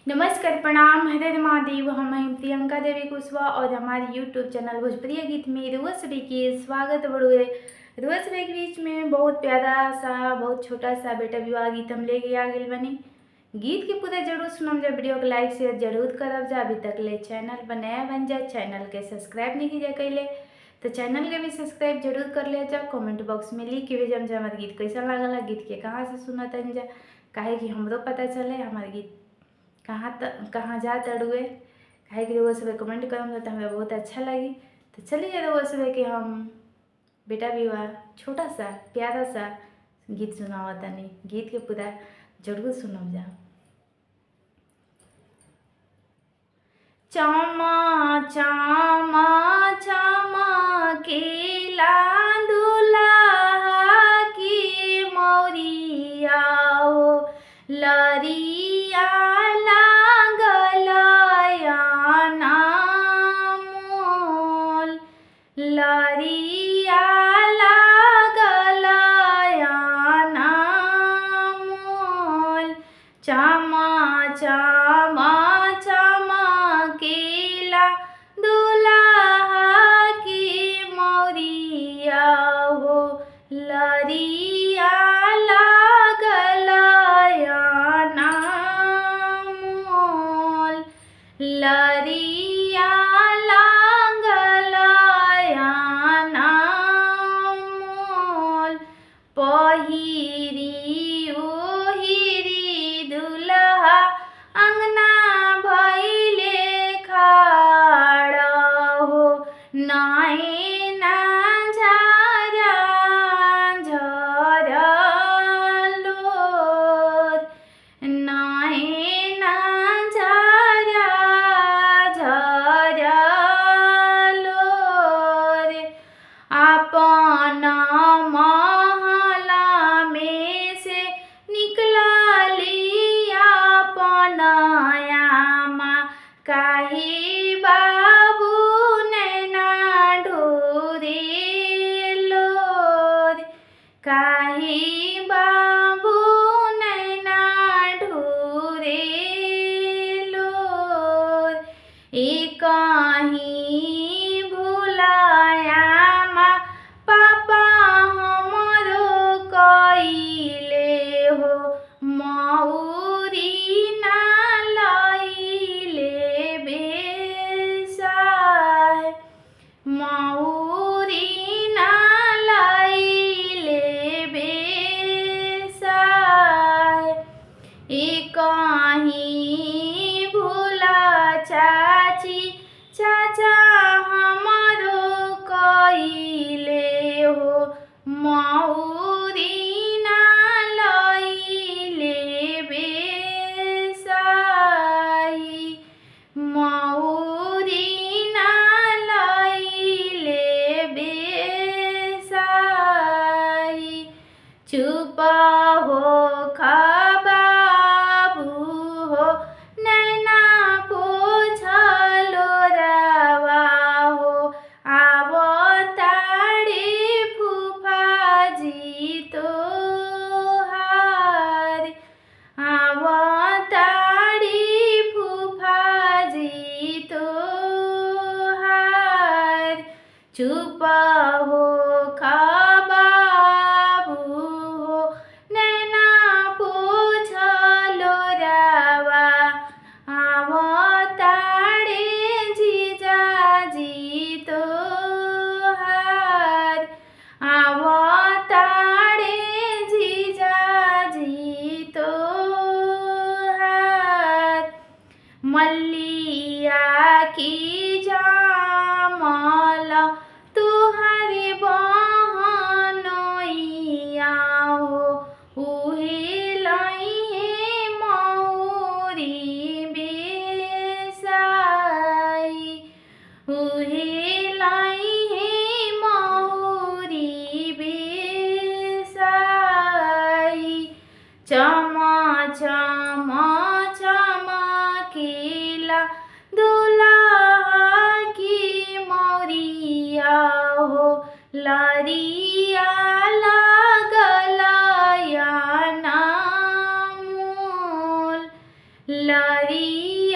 नमस्कार, प्रणाम, हरे हर महादेव। हम हैं प्रियंका देवी कुशवाहा और हमारे यूट्यूब चैनल भोजपुरी गीत में रोज सभी के स्वागत बड़ुए। रोज सभी के बीच में बहुत प्यारा सा बहुत छोटा सा बेटा विवाह गीत हम लेके आ गए बनी। गीत के पूरा जरूर सुनम जा, वीडियो को लाइक शेयर जरूर करब जा। अभी तक ले चैनल पर नया बन जाए, चैनल के सब्सक्राइब नहीं किया कैले तो चैनल के भी सब्सक्राइब जरूर कर ले जा। कमेंट बॉक्स में लिख के भेजम जा हमारे गीत कैसा लागल, गीत के कहाँ से सुना तन जा, काहे कि हमरो पता चले हमारे गीत कहाँ जा तड़ुए। काहे कि रउआ सब कमेंट करम तो हमें बहुत अच्छा लगी। तो चलिए रउआ सब कि हम बेटा विवाह छोटा सा प्यारा सा गीत सुनावा तनी। गीत के पूरा जरूर सुनम जा। चमा चमा चमा केला दुल्हा की मौरिया हो, लरिया लागल मोल, लरिया लागल मोल। चमा चमा चमकेला दुल्हा की मौरिया हो, लरिया लागल मोल, लरिया लागल मोल। पहिरी ओहिरी दुल्हा अंगना भइले खाड़ हो, नैना झरा झरलोर, नैना झरा झरलोर। अपन महला में से निकलली अपन आमा, काहे बाबू नैना ढोरे लोर, काहे बाबू नैना ढोरे लोर। कहीं भुलाया पापा हमरो कइले हो, मौरी ना लइले बेसाय, मौरी ना लइले बेसाय। कहीं भूला चाची चाचा हमरो कइले हो, मौरी ना लइले बेसाई, मौरी ना लइले बेसाई। चुप हो बाबू हो, नैना पोछलो रवा हो, आवताड़े फूफाजी तोहार, आवताड़े फूफाजी तोहार। चुप हो बाबू हो, नैना पोछलो रवा, आवताड़े जीजाजी तोहार, आवताड़े जीजाजी तोहार। मल्लिया की जामल तुहारे बहनोइया हो, उहे लइहे मौरी बेसाई, उहे लइहे मौरी बेसाई। चमा चमा चमकेला दुल्हा की मौरिया हो, लरिया लागल मोल, प्यारी